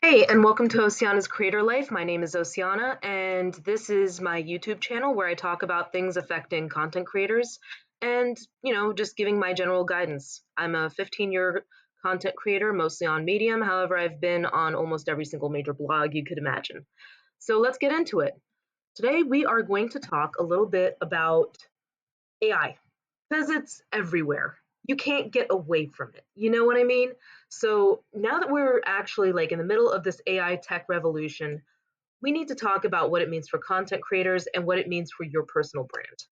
Hey, and welcome to Oceana's Creator Life. My name is Oceana, and this is my YouTube channel where I talk about things affecting content creators and, just giving my general guidance. I'm a 15-year content creator, mostly on Medium. However, I've been on almost every single major blog you could imagine. So let's get into it. Today, we are going to talk a little bit about AI because it's everywhere. You can't get away from it. You know what I mean? So now that we're actually like in the middle of this AI tech revolution, we need to talk about what it means for content creators and what it means for your personal brand.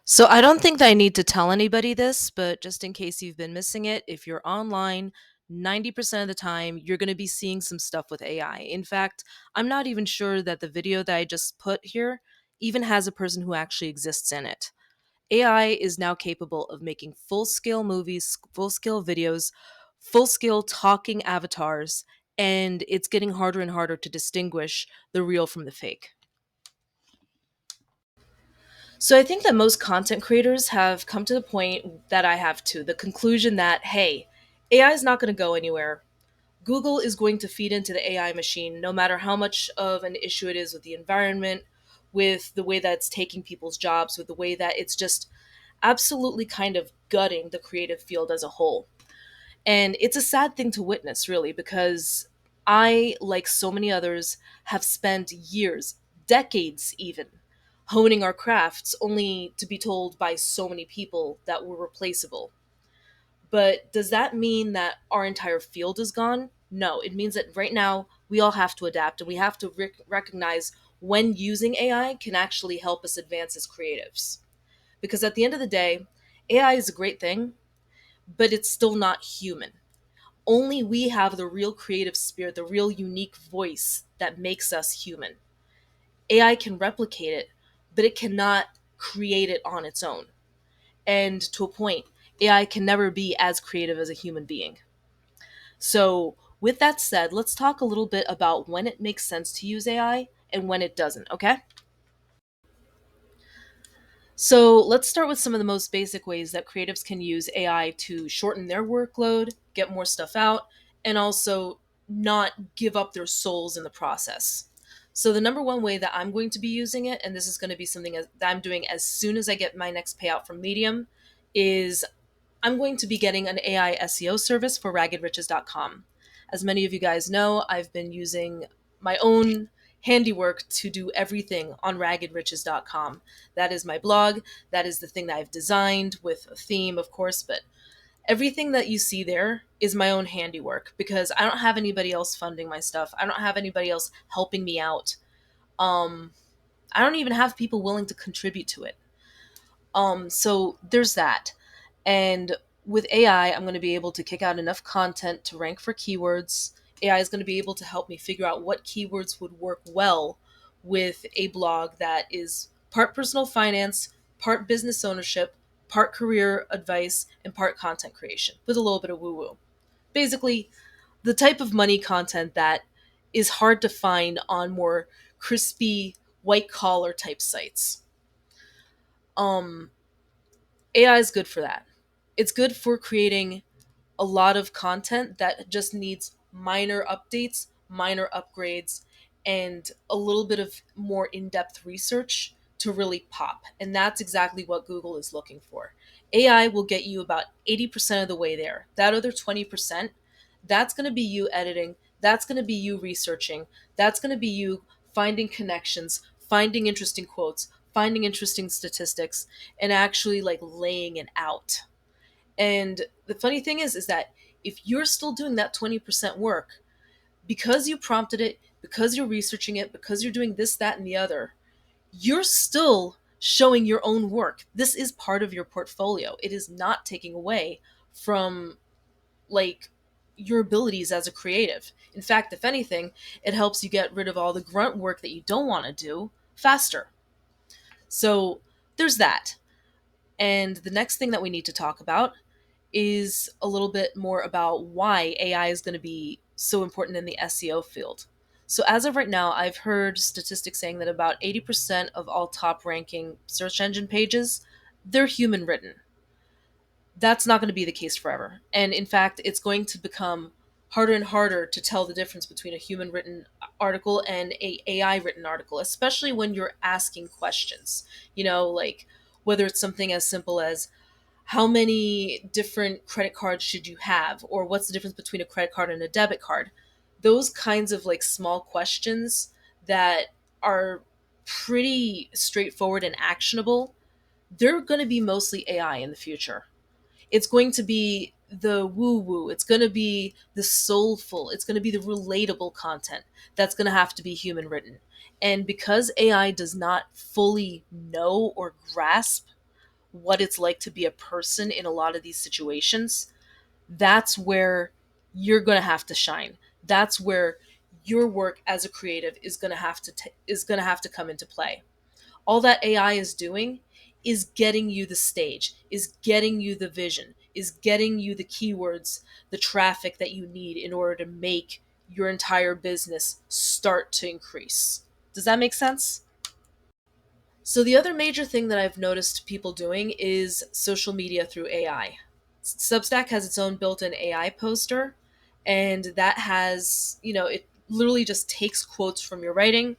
So I don't think that I need to tell anybody this, but just in case you've been missing it, if you're online, 90% of the time you're going to be seeing some stuff with AI. In fact, I'm not even sure that the video that I just put here even has a person who actually exists in it. AI is now capable of making full scale movies, full scale videos, full scale talking avatars, and it's getting harder and harder to distinguish the real from the fake. So I think that most content creators have come to the point that I have too, the conclusion that, hey, AI is not going to go anywhere. Google is going to feed into the AI machine no matter how much of an issue it is with the environment, with the way that it's taking people's jobs, with the way that it's just absolutely kind of gutting the creative field as a whole. And it's a sad thing to witness, really, because I, like so many others, have spent years, decades even, honing our crafts only to be told by so many people that we're replaceable. But does that mean that our entire field is gone? No, it means that right now we all have to adapt and we have to recognize when using AI can actually help us advance as creatives. Because at the end of the day, AI is a great thing, but it's still not human. Only we have the real creative spirit, the real unique voice that makes us human. AI can replicate it, but it cannot create it on its own. And to a point, AI can never be as creative as a human being. So, with that said, let's talk a little bit about when it makes sense to use AI and when it doesn't, okay? So, let's start with some of the most basic ways that creatives can use AI to shorten their workload, get more stuff out, and also not give up their souls in the process. So, the number one way that I'm going to be using it, and this is going to be something that I'm doing as soon as I get my next payout from Medium, is I'm going to be getting an AI SEO service for raggedriches.com. As many of you guys know, I've been using my own handiwork to do everything on raggedriches.com. That is my blog. That is the thing that I've designed with a theme, of course, but everything that you see there is my own handiwork because I don't have anybody else funding my stuff. I don't have anybody else helping me out. Um, I don't even have people willing to contribute to it. So there's that. And with AI, I'm going to be able to kick out enough content to rank for keywords. AI is going to be able to help me figure out what keywords would work well with a blog that is part personal finance, part business ownership, part career advice, and part content creation with a little bit of woo woo. Basically, the type of money content that is hard to find on more crispy, white collar type sites. Um, AI is good for that. It's good for creating a lot of content that just needs minor updates, minor upgrades, and a little bit of more in depth research to really pop. And that's exactly what Google is looking for. AI will get you about 80% of the way there. That other 20%, that's going to be you editing, that's going to be you researching, that's going to be you finding connections, finding interesting quotes, finding interesting statistics, and actually like laying it out. And the funny thing is that if you're still doing that 20% work, because you prompted it, because you're researching it, because you're doing this, that, and the other, you're still showing your own work. This is part of your portfolio. It is not taking away from like your abilities as a creative. In fact, if anything, it helps you get rid of all the grunt work that you don't want to do faster. So there's that. And the next thing that we need to talk about is a little bit more about why AI is going to be so important in the SEO field. So, as of right now, I've heard statistics saying that about 80% of all top ranking search engine pages, they're human written. That's not going to be the case forever. And in fact, it's going to become harder and harder to tell the difference between a human written article and a AI written article, especially when you're asking questions. Like whether it's something as simple as how many different credit cards should you have, or what's the difference between a credit card and a debit card. Those kinds of like small questions that are pretty straightforward and actionable, they're going to be mostly AI in the future. It's going to be the woo woo, it's going to be the soulful, it's going to be the relatable content that's going to have to be human written. And because AI does not fully know or grasp what it's like to be a person in a lot of these situations, that's where you're going to have to shine. That's where your work as a creative is going to have to come into play. All that AI is doing is getting you the stage, is getting you the vision, is getting you the keywords, the traffic that you need in order to make your entire business start to increase. Does that make sense? So, the other major thing that I've noticed people doing is social media through AI. Substack has its own built in AI poster, and that has, it literally just takes quotes from your writing,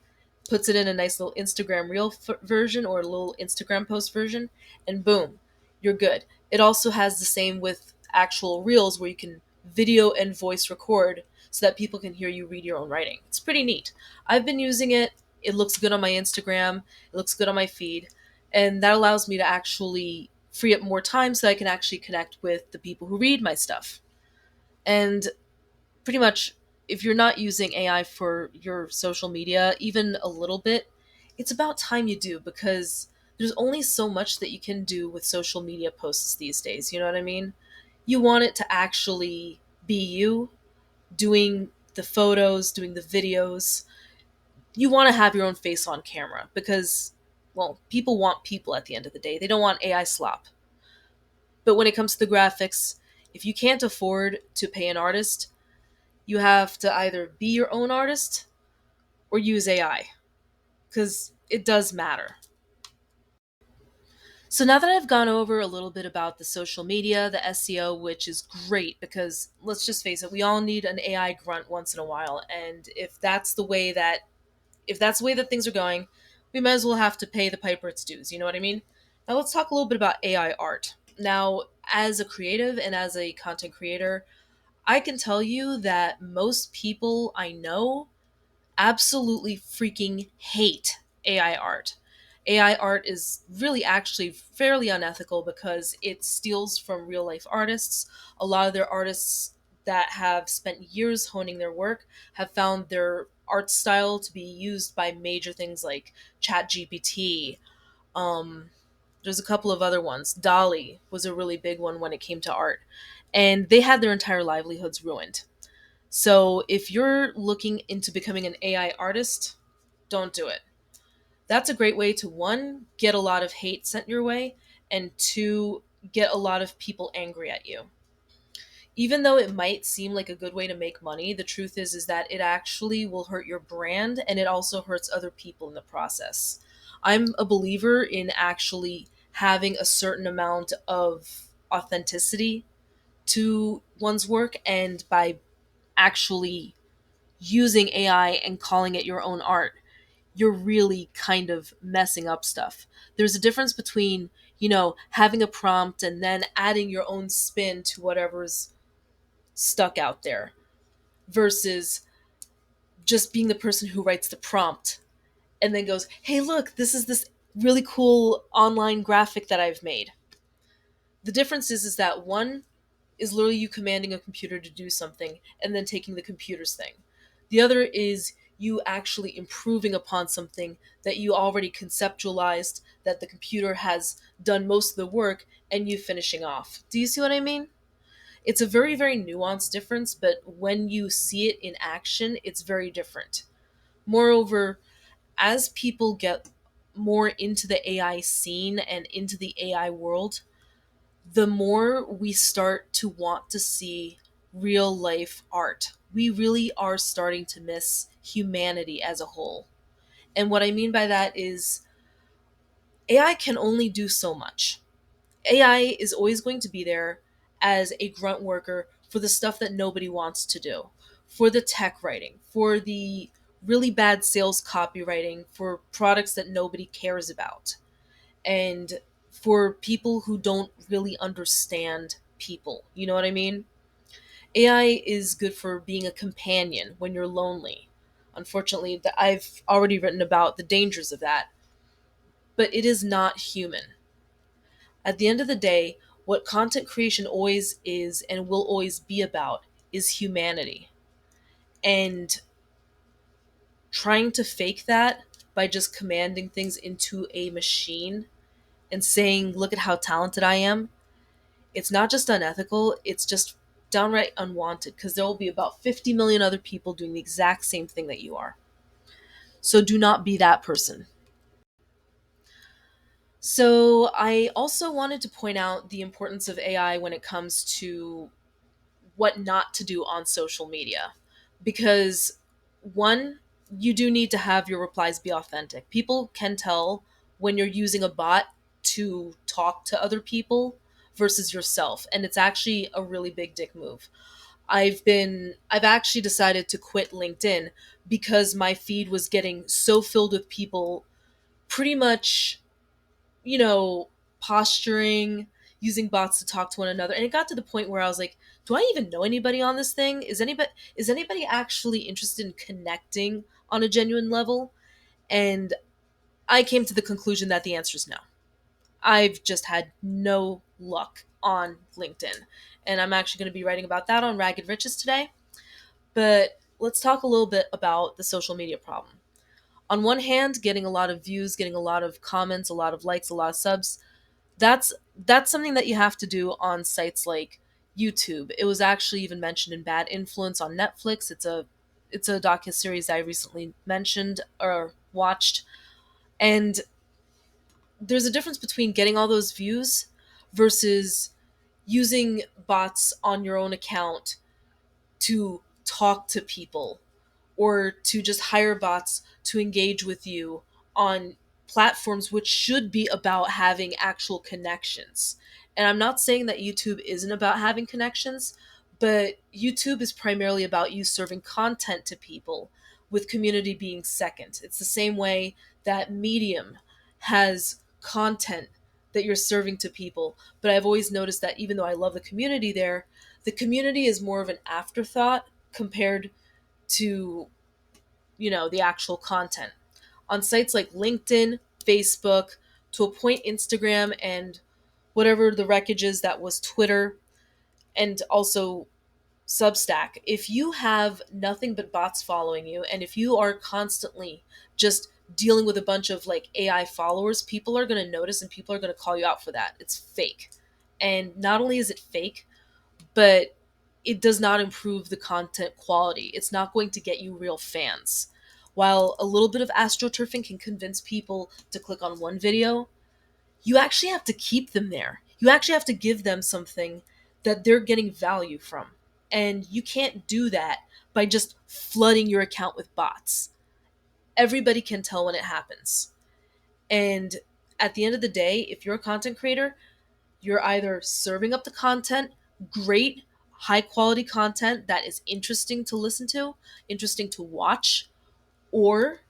puts it in a nice little Instagram reel version or a little Instagram post version, and boom, you're good. It also has the same with actual reels where you can video and voice record so that people can hear you read your own writing. It's pretty neat. I've been using it. It looks good on my Instagram, it looks good on my feed, and that allows me to actually free up more time so I can actually connect with the people who read my stuff. And pretty much, if you're not using AI for your social media, even a little bit, it's about time you do, because there's only so much that you can do with social media posts these days. You know what I mean? You want it to actually be you doing the photos, doing the videos. You want to have your own face on camera because, well, people want people at the end of the day. They don't want AI slop. But when it comes to the graphics, if you can't afford to pay an artist, you have to either be your own artist or use AI, because it does matter. So now that I've gone over a little bit about the social media, the SEO, which is great because let's just face it, we all need an AI grunt once in a while. And if that's the way that things are going, we might as well have to pay the piper its dues. You know what I mean? Now let's talk a little bit about AI art. Now, as a creative and as a content creator, I can tell you that most people I know absolutely freaking hate AI art. AI art is really actually fairly unethical because it steals from real life artists. A lot of their artists that have spent years honing their work have found their art style to be used by major things like ChatGPT. Um, there's a couple of other ones. Dolly was a really big one when it came to art, and they had their entire livelihoods ruined. So if you're looking into becoming an AI artist, don't do it. That's a great way to, one, get a lot of hate sent your way, and two, get a lot of people angry at you. Even though it might seem like a good way to make money, the truth is that it actually will hurt your brand and it also hurts other people in the process. I'm a believer in actually having a certain amount of authenticity to one's work, and by actually using AI and calling it your own art, you're really kind of messing up stuff. There's a difference between, having a prompt and then adding your own spin to whatever's stuck out there versus just being the person who writes the prompt and then goes, hey, look, this is this really cool online graphic that I've made. The difference is that one is literally you commanding a computer to do something and then taking the computer's thing. The other is you actually improving upon something that you already conceptualized, that the computer has done most of the work, and you finishing off. Do you see what I mean? It's a very, very nuanced difference, but when you see it in action, it's very different. Moreover, as people get more into the AI scene and into the AI world, the more we start to want to see real life art. We really are starting to miss humanity as a whole. And what I mean by that is AI can only do so much. AI is always going to be there as a grunt worker for the stuff that nobody wants to do, for the tech writing, for the really bad sales copywriting, for products that nobody cares about, and for people who don't really understand people. You know what I mean? AI is good for being a companion when you're lonely. Unfortunately, I've already written about the dangers of that, but it is not human. At the end of the day, what content creation always is and will always be about is humanity. And trying to fake that by just commanding things into a machine and saying, look at how talented I am, it's not just unethical, it's just downright unwanted because there will be about 50 million other people doing the exact same thing that you are. So do not be that person. So I also wanted to point out the importance of AI when it comes to what not to do on social media. Because, one, you do need to have your replies be authentic. People can tell when you're using a bot to talk to other people versus yourself. And it's actually a really big dick move. I've actually decided to quit LinkedIn because my feed was getting so filled with people pretty much, you know, posturing, using bots to talk to one another. And it got to the point where I was like, do I even know anybody on this thing? Is anybody actually interested in connecting on a genuine level? And I came to the conclusion that the answer is no. I've just had no luck on LinkedIn. And I'm actually going to be writing about that on Ragged Riches today. But let's talk a little bit about the social media problem. On one hand, getting a lot of views, getting a lot of comments, a lot of likes, a lot of subs, that's something that you have to do on sites like YouTube. It was actually even mentioned in Bad Influence on Netflix. It's a docuseries I recently mentioned or watched. And there's a difference between getting all those views versus using bots on your own account to talk to people or to just hire bots to engage with you on platforms which should be about having actual connections. And I'm not saying that YouTube isn't about having connections, but YouTube is primarily about you serving content to people, with community being second. It's the same way that Medium has content that you're serving to people. But I've always noticed that even though I love the community there, the community is more of an afterthought compared to, the actual content. On sites like LinkedIn, Facebook, to a point Instagram, and whatever the wreckage is that was Twitter, and also Substack, if you have nothing but bots following you, and if you are constantly just dealing with a bunch of like AI followers, people are going to notice and people are going to call you out for that. It's fake. And not only is it fake, but it does not improve the content quality. It's not going to get you real fans. While a little bit of astroturfing can convince people to click on one video, you actually have to keep them there. You actually have to give them something that they're getting value from. And you can't do that by just flooding your account with bots. Everybody can tell when it happens. And at the end of the day, if you're a content creator, you're either serving up the content, great, high quality content that is interesting to listen to, interesting to watch, or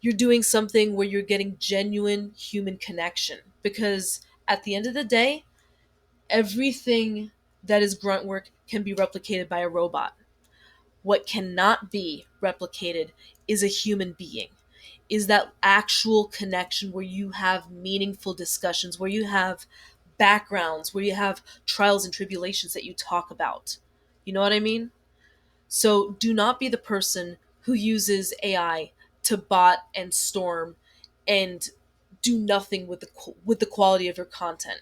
you're doing something where you're getting genuine human connection. Because at the end of the day, everything that is grunt work can be replicated by a robot. What cannot be replicated is a human being, is that actual connection where you have meaningful discussions, where you have backgrounds, where you have trials and tribulations that you talk about. You know what I mean? So do not be the person who uses AI to bot and storm and do nothing with the quality of your content.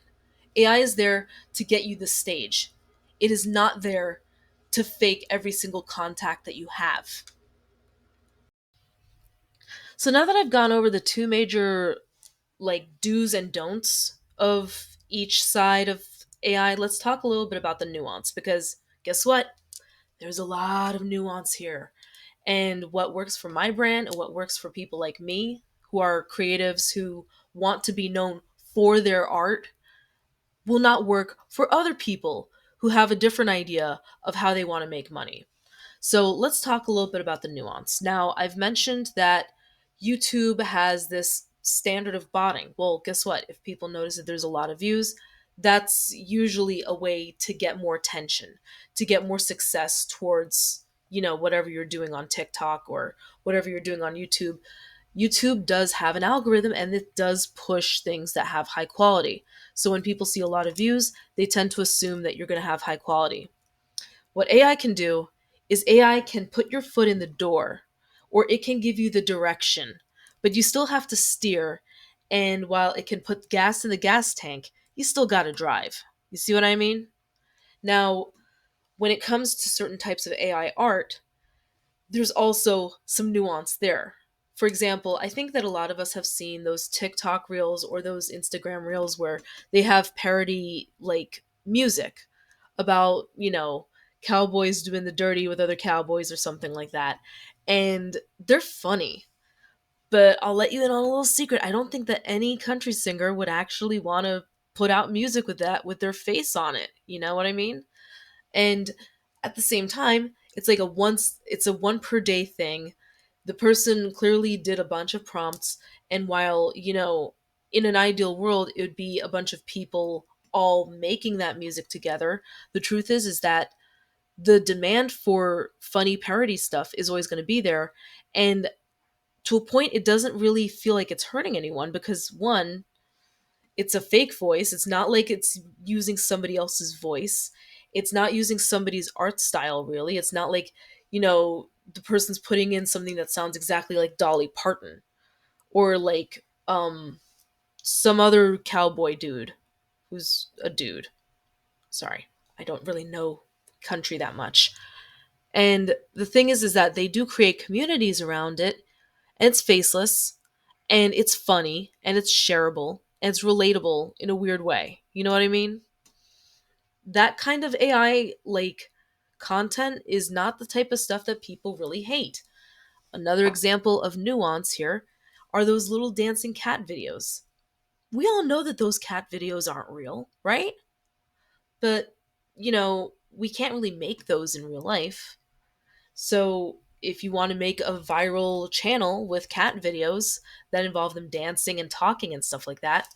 AI is there to get you the stage. It is not there to fake every single contact that you have. So now that I've gone over the two major like do's and don'ts of each side of AI, let's talk a little bit about the nuance because guess what? There's a lot of nuance here. And what works for my brand and what works for people like me who are creatives who want to be known for their art will not work for other people who have a different idea of how they want to make money. So let's talk a little bit about the nuance. Now, I've mentioned that YouTube has this standard of botting. Well, guess what? If people notice that there's a lot of views, that's usually a way to get more attention, to get more success towards, whatever you're doing on TikTok or whatever you're doing on YouTube. YouTube does have an algorithm and it does push things that have high quality. So when people see a lot of views, they tend to assume that you're going to have high quality. What AI can do is AI can put your foot in the door or it can give you the direction, but you still have to steer. And while it can put gas in the gas tank, you still got to drive. You see what I mean? Now, when it comes to certain types of AI art, there's also some nuance there. For example, I think that a lot of us have seen those TikTok reels or those Instagram reels where they have parody like music about, cowboys doing the dirty with other cowboys or something like that. And they're funny. But I'll let you in on a little secret. I don't think that any country singer would actually want to put out music with that with their face on it. You know what I mean? And at the same time, it's a one per day thing. The person clearly did a bunch of prompts, and while, in an ideal world it would be a bunch of people all making that music together, the truth is that the demand for funny parody stuff is always going to be there, and to a point it doesn't really feel like it's hurting anyone because one, it's a fake voice. It's not like it's using somebody else's voice. It's not using somebody's art style, really. It's not like, the person's putting in something that sounds exactly like Dolly Parton or like some other cowboy dude who's a dude. Sorry, I don't really know country that much. And the thing is that they do create communities around it, and it's faceless, and it's funny, and it's shareable, and it's relatable in a weird way. You know what I mean? That kind of AI like content is not the type of stuff that people really hate. Another example of nuance here are those little dancing cat videos. We all know that those cat videos aren't real, right? But, we can't really make those in real life. So, if you want to make a viral channel with cat videos that involve them dancing and talking and stuff like that,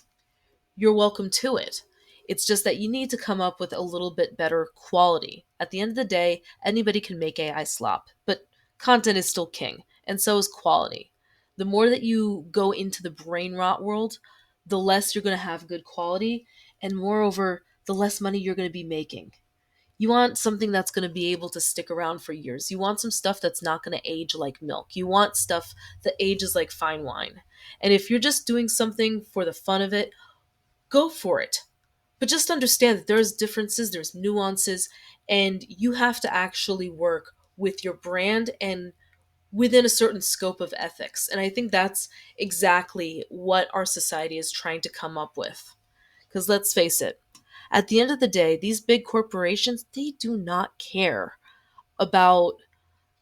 you're welcome to it. It's just that you need to come up with a little bit better quality. At the end of the day, anybody can make AI slop, but content is still king, and so is quality. The more that you go into the brain rot world, the less you're going to have good quality, and moreover, the less money you're going to be making. You want something that's going to be able to stick around for years. You want some stuff that's not going to age like milk. You want stuff that ages like fine wine. And if you're just doing something for the fun of it, go for it. But just understand that there's differences, there's nuances, and you have to actually work with your brand and within a certain scope of ethics. And I think that's exactly what our society is trying to come up with. Because let's face it, at the end of the day, these big corporations, they do not care about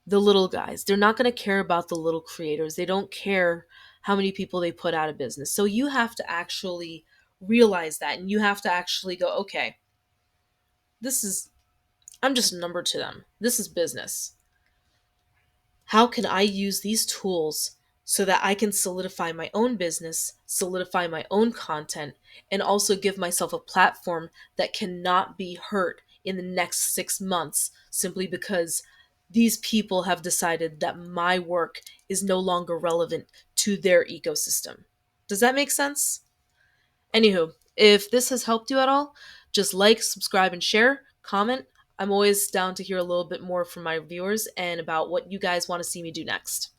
the little guys. They're not going to care about the little creators. They don't care how many people they put out of business. So you have to actually realize that and you have to actually go, okay, this is, I'm just a number to them. This is business. How can I use these tools so that I can solidify my own business, solidify my own content, and also give myself a platform that cannot be hurt in the next 6 months simply because these people have decided that my work is no longer relevant to their ecosystem. Does that make sense? Anywho, if this has helped you at all, just like, subscribe, and share, comment. I'm always down to hear a little bit more from my viewers and about what you guys want to see me do next.